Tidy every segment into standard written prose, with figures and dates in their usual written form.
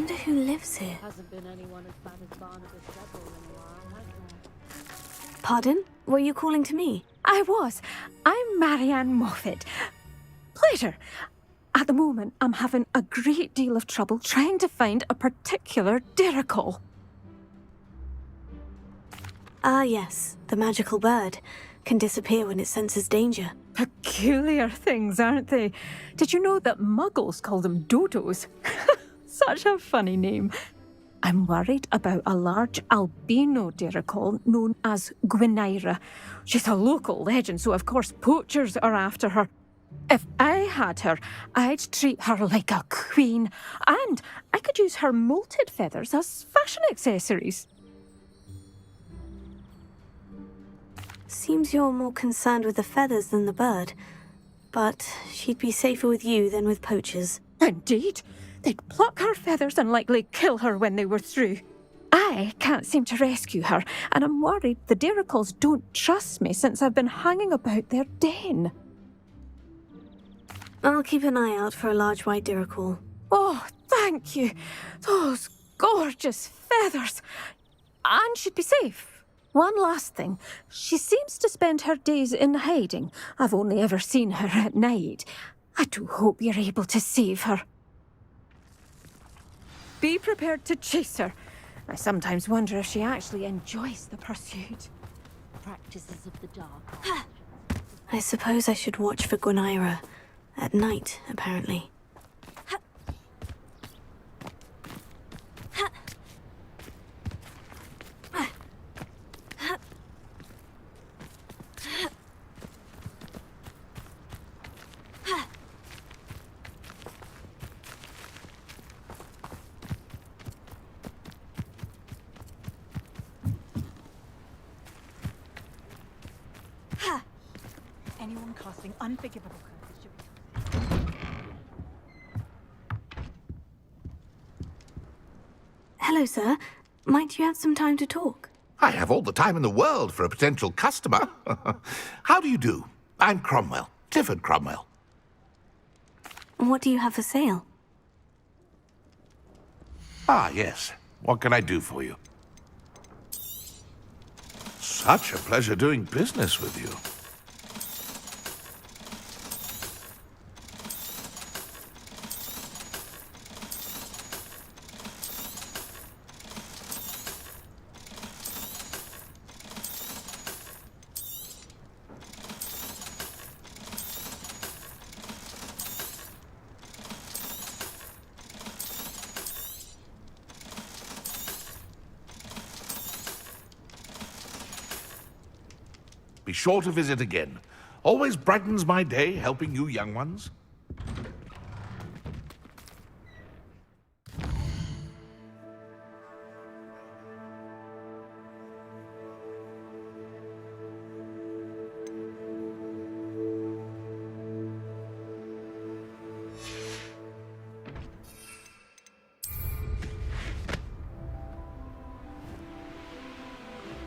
Wonder who lives here. Hasn't been anyone as bad as Barnabas Devil in a while, has there? Pardon? Were you calling to me? I was. I'm Marianne Moffat. Pleasure. At the moment, I'm having a great deal of trouble trying to find a particular Diricol. Ah, yes. The magical bird. Can disappear when it senses danger. Peculiar things, aren't they? Did you know that muggles call them dodos? Such a funny name. I'm worried about a large albino Diricol known as Gwynaira. She's a local legend, so of course poachers are after her. If I had her, I'd treat her like a queen, and I could use her molted feathers as fashion accessories. Seems you're more concerned with the feathers than the bird. But she'd be safer with you than with poachers. Indeed. They'd pluck her feathers and likely kill her when they were through. I can't seem to rescue her, and I'm worried the Diricols don't trust me since I've been hanging about their den. I'll keep an eye out for a large white Diricol. Oh, thank you. Those gorgeous feathers. And she'd be safe. One last thing. She seems to spend her days in hiding. I've only ever seen her at night. I do hope you're able to save her. Be prepared to chase her. I sometimes wonder if she actually enjoys the pursuit. Practices of the dark. I suppose I should watch for Gwynaira. At night, apparently. Anyone casting unforgivable curses should be... Hello, sir. Might you have some time to talk? I have all the time in the world for a potential customer. How do you do? I'm Cromwell, Clifford Cromwell. What do you have for sale? Ah, yes. What can I do for you? Such a pleasure doing business with you. Be sure to visit again. Always brightens my day helping you young ones.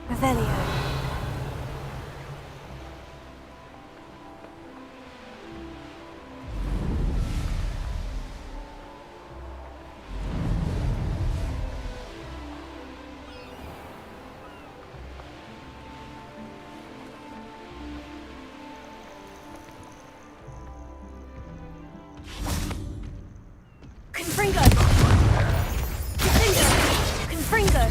Revelio. Confringo! Confringo!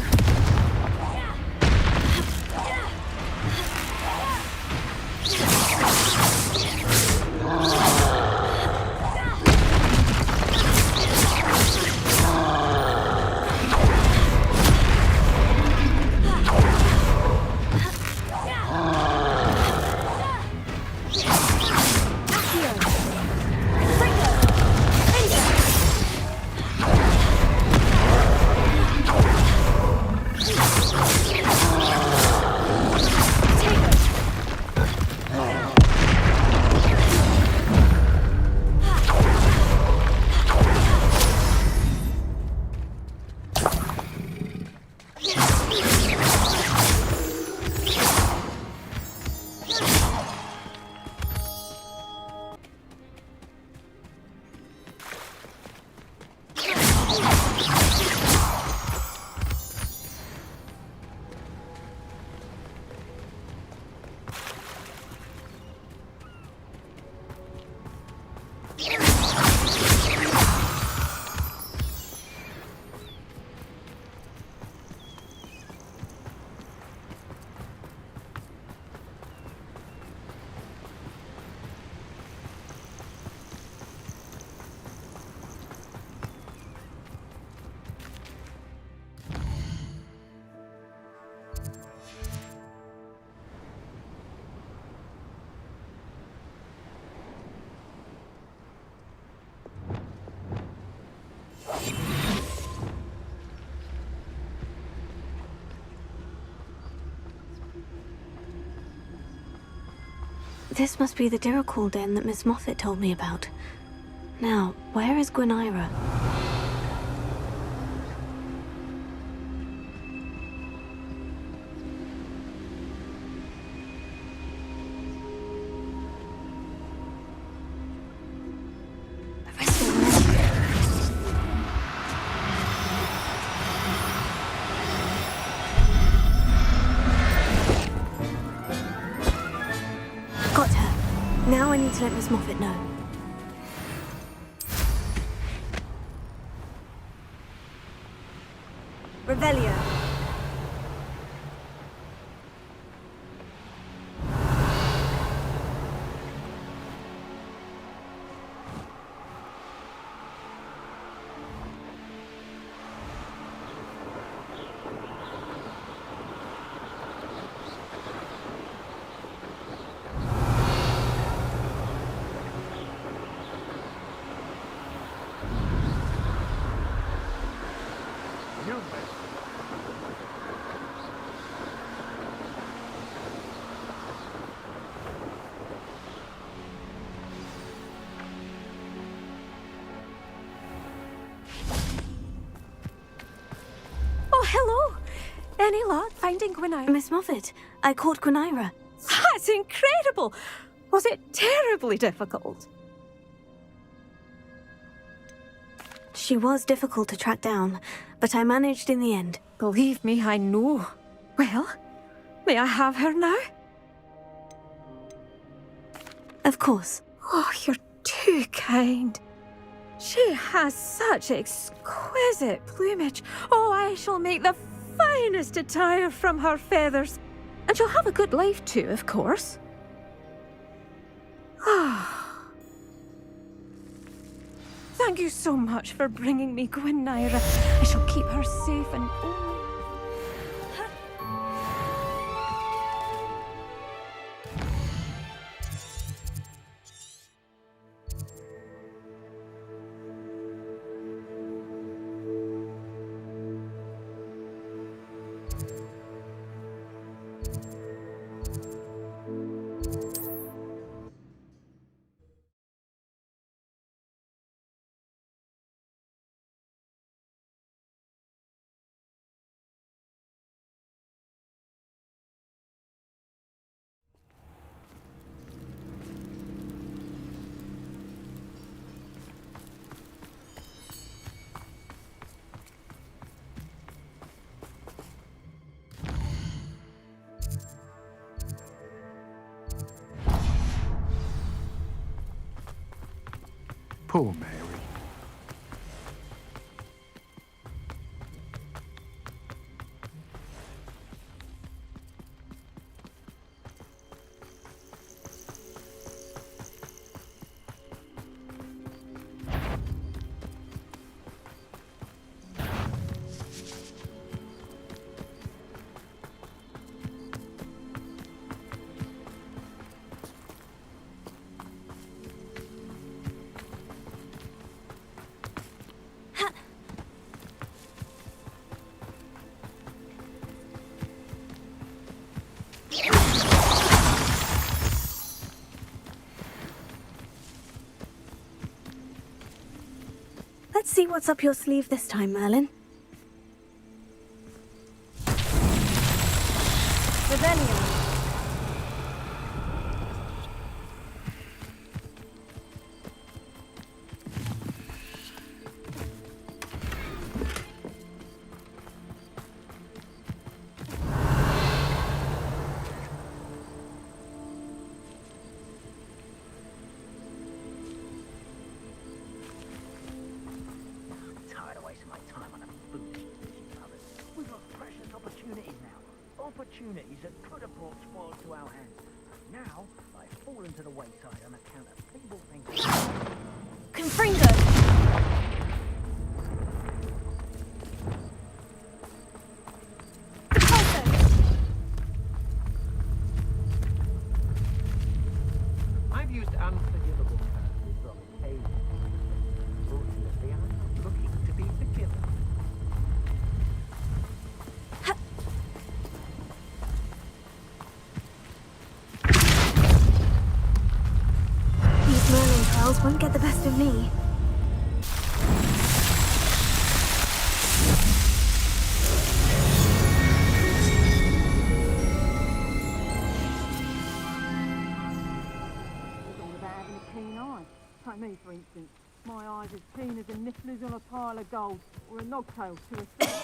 This must be the Dirical den that Miss Moffat told me about. Now, where is Gwynaira? Got her. Now I need to let Miss Moffat know. Revelio. Oh, hello. Any luck finding Gwynaira? Miss Moffat, I caught Gwynaira. That's incredible. Was it terribly difficult? She was difficult to track down, but I managed in the end. Believe me, I know. Well, may I have her now? Of course. Oh, you're too kind. She has such exquisite plumage. Oh, I shall make the finest attire from her feathers. And she'll have a good life too, of course. Ah. Thank you so much for bringing me Gwynaira. I shall keep her safe and Poor Mary. Let's see what's up your sleeve this time, Merlin. Revelio. Opportunities that could have brought spoil to our hands. Now, I've fallen to the wayside on account of feeble thinking. Confringo! I've used unforgivable curses on occasion. Fortunately, I'm not looking to be forgiven. me. It's all about having a keen eye. Like me, for instance. My eye's as keen as a niffler's on a pile of gold, or a nogtail to a star.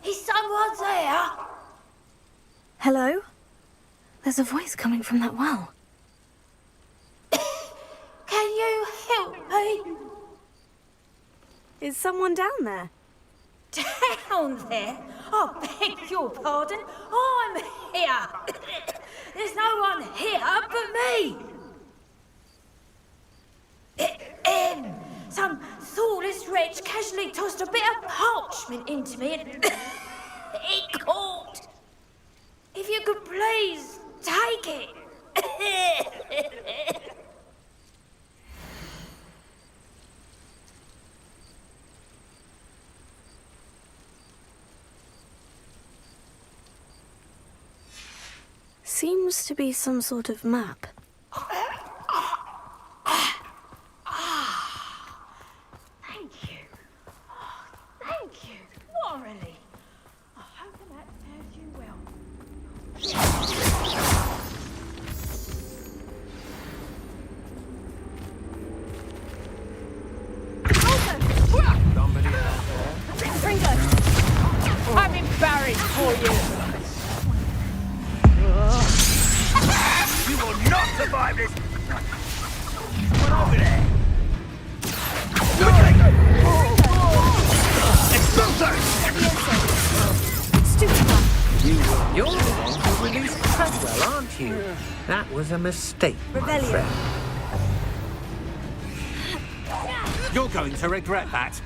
Is someone there? Hello? There's a voice coming from that well. Can you help me? Is someone down there? Down there? I beg your pardon. I'm here. There's no one here but me. Some thoughtless wretch casually tossed a bit of parchment into me and it caught. If you could please take it. Seems to be some sort of map. Thank you. Oh, thank you. What a relief. I hope that serves you well. Somebody out there. Ringo! I'm embarrassed for you. You will not survive this! One over there! You're the one who released Cromwell, aren't you? That was a mistake, my friend. You're going to regret that.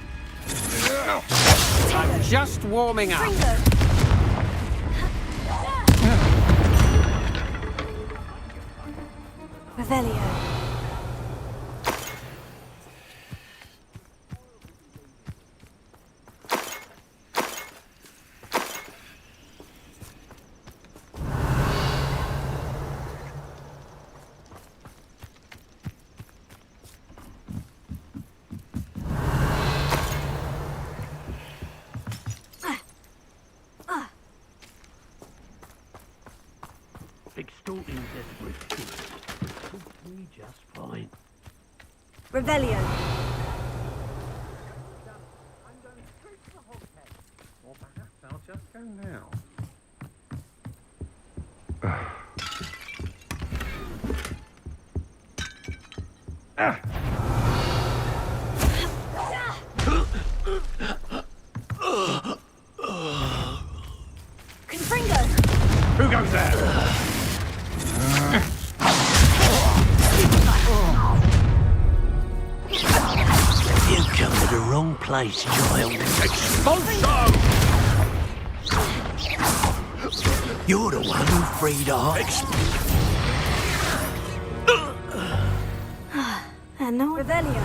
I'm just warming up. Revelio. Extorting desperate kids. Suits me just fine. Revelio. I'm going straight to the hogshead. Or perhaps I'll just go now. Confringo. Who goes there? You come to the wrong place, child. Expulso! You're the one who freed our And no Revelio.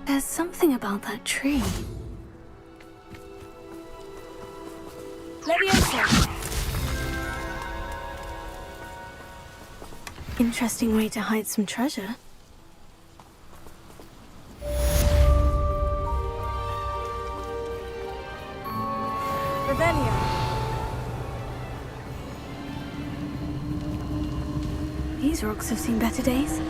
There's something about that tree. Leviosa! Interesting way to hide some treasure. Revelio. These rocks have seen better days.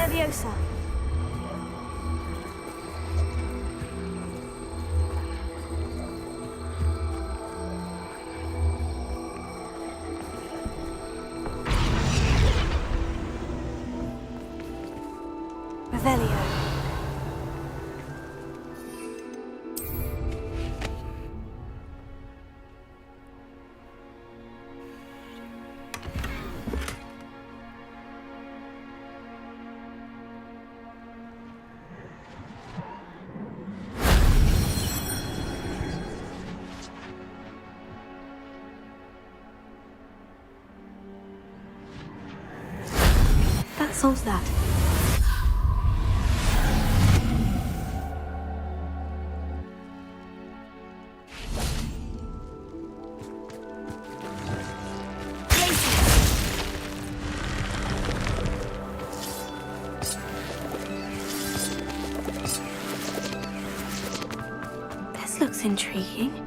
Leviosa. Revelio. That solves that. This looks intriguing.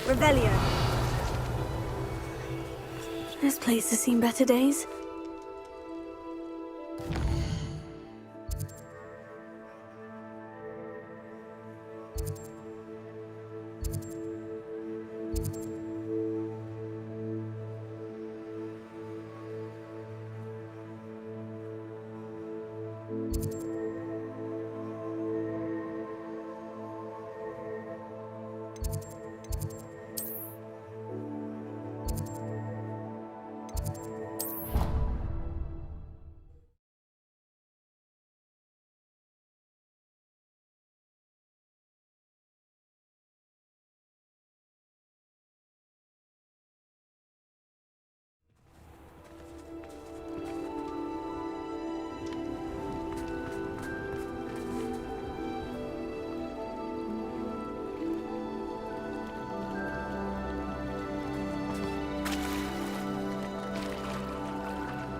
Revelio. This place has seen better days.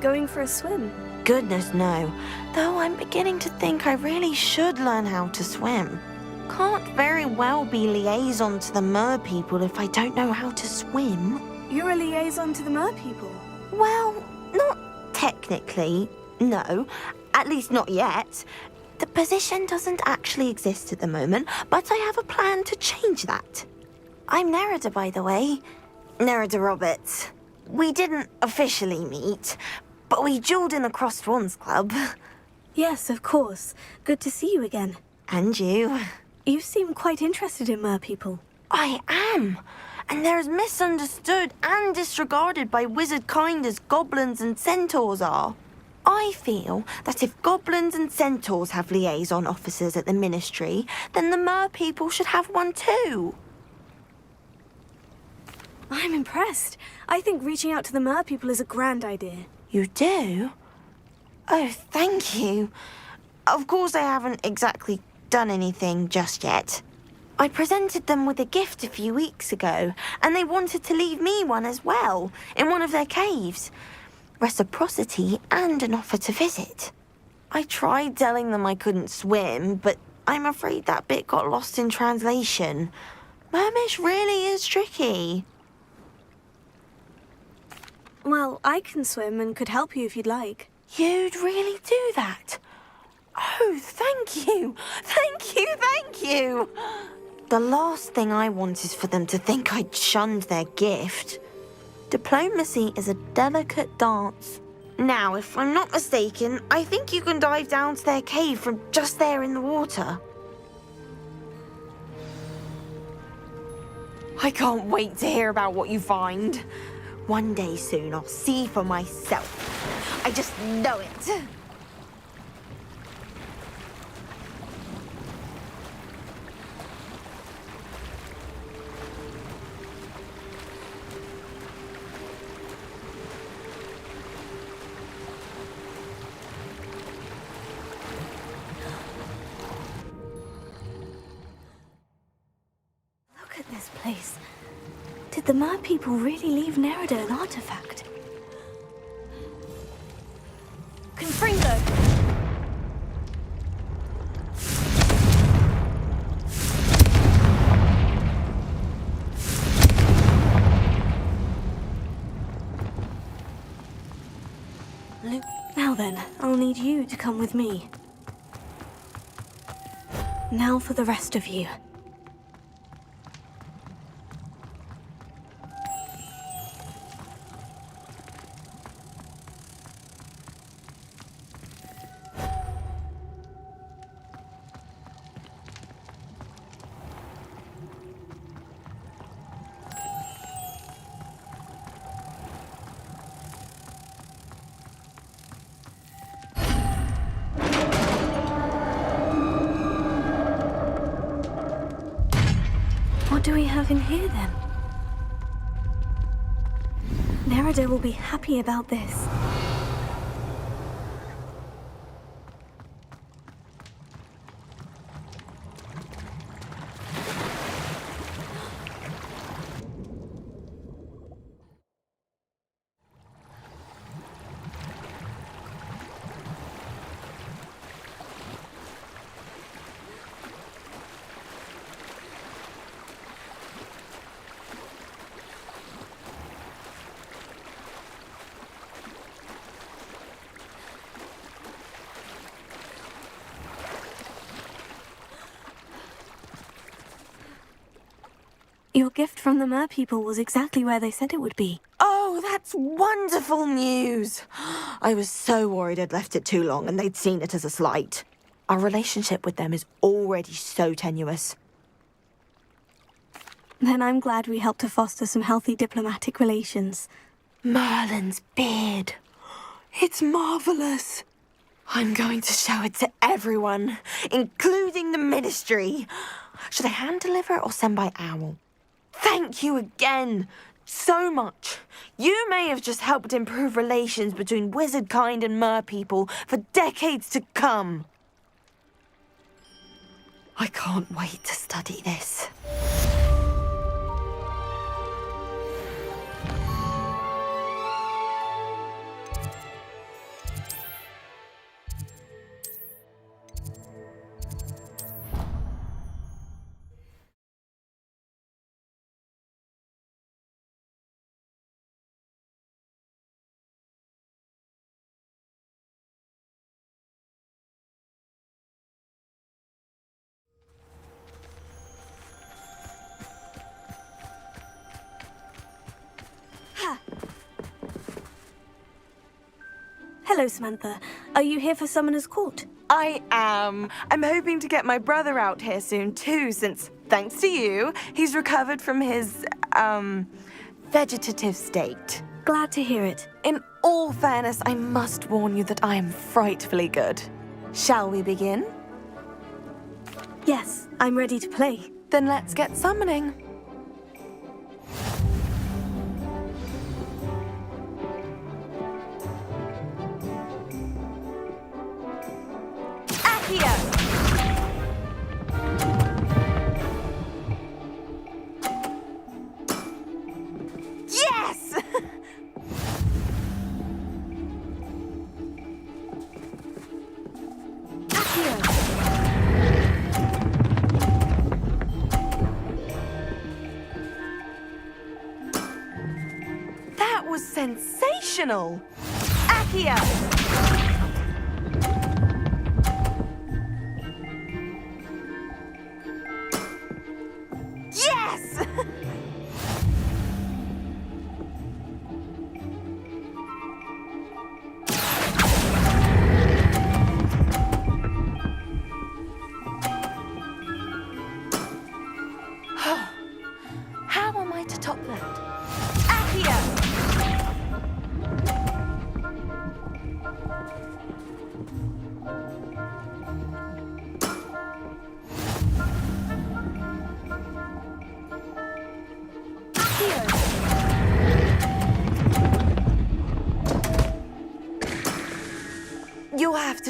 Going for a swim? Goodness, no. Though I'm beginning to think I really should learn how to swim. Can't very well be liaison to the mer people if I don't know how to swim. You're a liaison to the mer people? Well, not technically, no. At least not yet. The position doesn't actually exist at the moment, but I have a plan to change that. I'm Nerida, by the way. Nerida Roberts. We didn't officially meet, but we duelled in the Crossed Swans Club. Yes, of course. Good to see you again. And you. You seem quite interested in mer people. I am. And they're as misunderstood and disregarded by wizard kind as goblins and centaurs are. I feel that if goblins and centaurs have liaison officers at the ministry, then the mer people should have one too. I'm impressed. I think reaching out to the mer people is a grand idea. You do? Oh, thank you. Of course I haven't exactly done anything just yet. I presented them with a gift a few weeks ago, and they wanted to leave me one as well, in one of their caves. Reciprocity and an offer to visit. I tried telling them I couldn't swim, but I'm afraid that bit got lost in translation. Mermish really is tricky. Well, I can swim and could help you if you'd like. You'd really do that? Oh, thank you! Thank you, thank you! The last thing I want is for them to think I'd shunned their gift. Diplomacy is a delicate dance. Now, if I'm not mistaken, I think you can dive down to their cave from just there in the water. I can't wait to hear about what you find. One day soon, I'll see for myself. I just know it. Look at this place. Did the Mer people really leave Nerida an artifact? Confringo! Now then, I'll need you to come with me. Now for the rest of you. What do we have in here, then? Nerida will be happy about this. Your gift from the Mer people was exactly where they said it would be. Oh, that's wonderful news. I was so worried I'd left it too long and they'd seen it as a slight. Our relationship with them is already so tenuous. Then I'm glad we helped to foster some healthy diplomatic relations. Merlin's beard. It's marvelous. I'm going to show it to everyone, including the Ministry. Should I hand deliver it or send by owl? Thank you again so much. You may have just helped improve relations between wizard kind and Mer people for decades to come. I can't wait to study this. Hello, Samantha. Are you here for Summoner's Court? I am. I'm hoping to get my brother out here soon too, since, thanks to you, he's recovered from his, vegetative state. Glad to hear it. In all fairness, I must warn you that I am frightfully good. Shall we begin? Yes, I'm ready to play. Then let's get summoning. Yes! That was sensational! Accio! Yes! How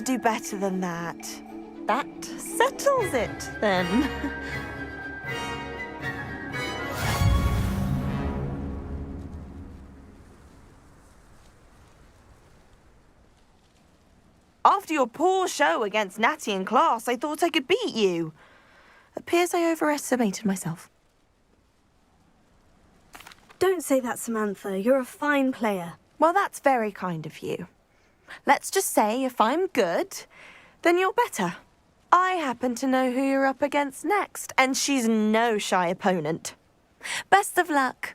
do better than that. That settles it, then. After your poor show against Natty in class, I thought I could beat you. Appears I overestimated myself. Don't say that, Samantha. You're a fine player. Well, that's very kind of you. Let's just say if I'm good, then you're better. I happen to know who you're up against next, and she's no shy opponent. Best of luck.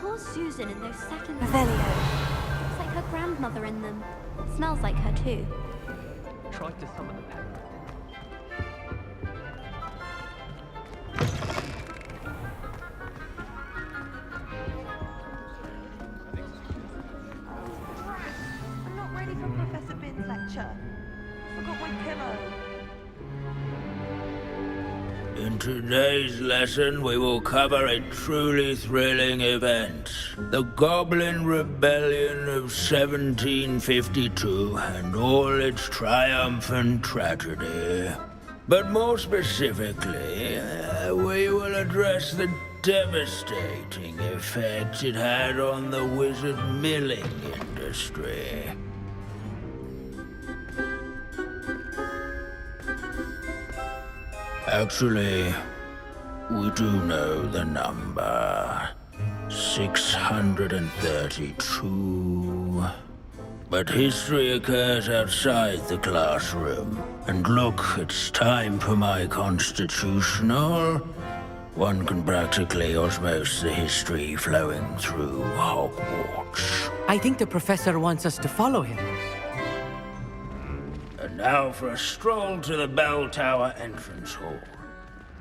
Poor Susan in those seconds. Revelio. Looks like her grandmother in them. Smells like her too. Tried to summon the pepper. I'm not ready for Professor Bin's lecture. Forgot my pillow. In today's lesson, we will cover a truly thrilling event. The Goblin Rebellion of 1752 and all its triumphant tragedy. But more specifically, we will address the devastating effect it had on the wizard milling industry. Actually, we do know the number. 632. But history occurs outside the classroom. And look, it's time for my constitutional. One can practically osmose the history flowing through Hogwarts. I think the professor wants us to follow him. And now for a stroll to the bell tower entrance hall.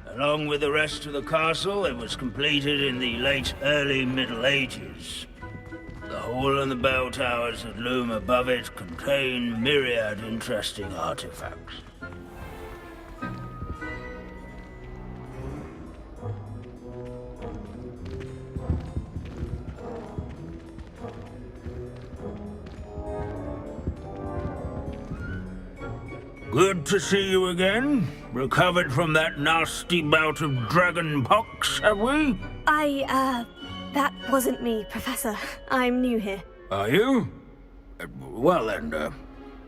Along with the rest of the castle, it was completed in the late early Middle Ages. The hall and the bell towers that loom above it contain myriad interesting artifacts. Good to see you again. Recovered from that nasty bout of dragon pox, have we? That wasn't me, Professor. I'm new here. Are you? Well then,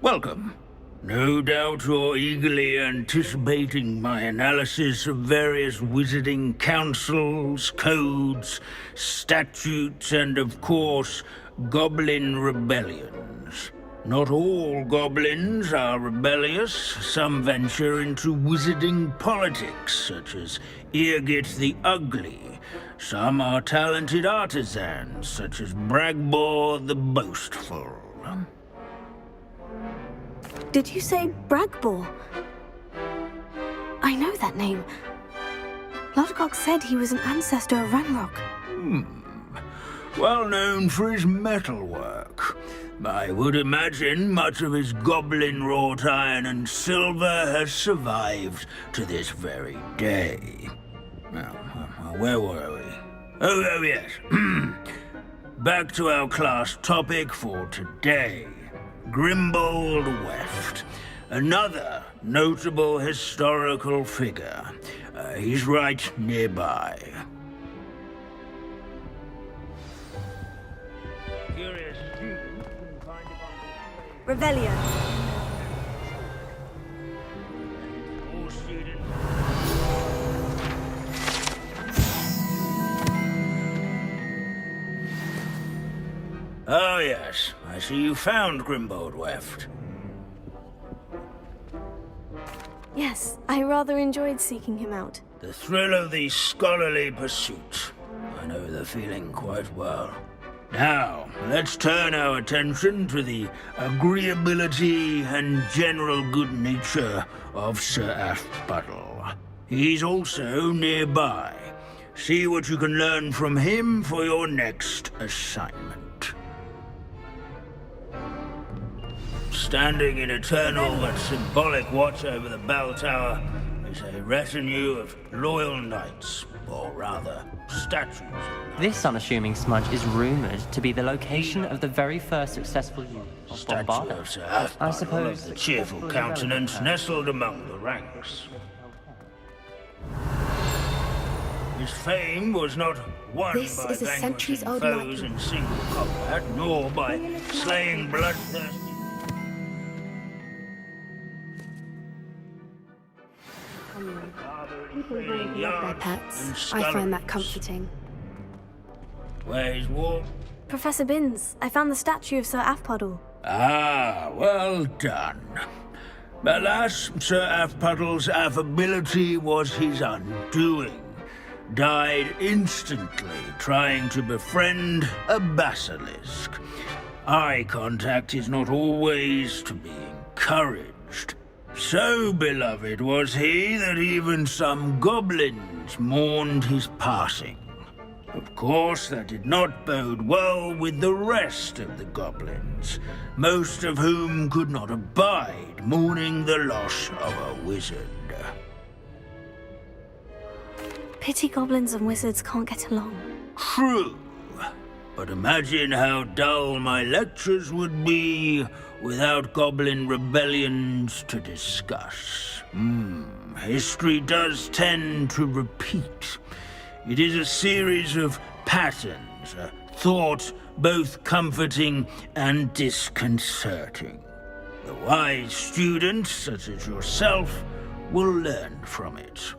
welcome. No doubt you're eagerly anticipating my analysis of various wizarding councils, codes, statutes, and of course, goblin rebellions. Not all goblins are rebellious. Some venture into wizarding politics, such as Eargit the Ugly. Some are talented artisans, such as Bragbor the Boastful. Did you say Bragbor? I know that name. Lodgok said he was an ancestor of Ranrock. Well known for his metalwork. I would imagine much of his goblin-wrought iron and silver has survived to this very day. Now, where were we? Oh yes. Back to our class topic for today. Grimbold Weft. Another notable historical figure. He's right nearby. Curious student can find him on the Revelio. all students. Oh yes, I see you found Grimbold Weft. Yes, I rather enjoyed seeking him out. The thrill of the scholarly pursuit. I know the feeling quite well. Now, let's turn our attention to the agreeability and general good nature of Sir Aphbuttle. He's also nearby. See what you can learn from him for your next assignment. Standing in eternal but symbolic watch over the bell tower is a retinue of loyal knights, or rather, statues. This unassuming smudge is rumored to be the location of the very first successful use of Statue Bombarda. of Sir Aphbuttle I suppose of the cheerful countenance nestled among the ranks. His fame was not won This by is a vanquishing centuries-old foes lightning. in single combat, nor by slaying bloodthirsty. People really love their pets. I find that comforting. Where's war? Professor Binns, I found the statue of Sir Aphbuttle. Ah, well done. Alas, Sir Aphbuttle's affability was his undoing. Died instantly trying to befriend a basilisk. Eye contact is not always to be encouraged. So beloved was he that even some goblins mourned his passing. Of course, that did not bode well with the rest of the goblins, most of whom could not abide mourning the loss of a wizard. Pity goblins and wizards can't get along. True, but imagine how dull my lectures would be without goblin rebellions to discuss. History does tend to repeat. It is a series of patterns, a thought both comforting and disconcerting. The wise student, such as yourself, will learn from it.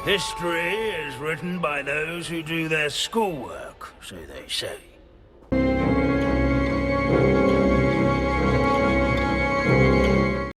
History is written by those who do their schoolwork, so they say.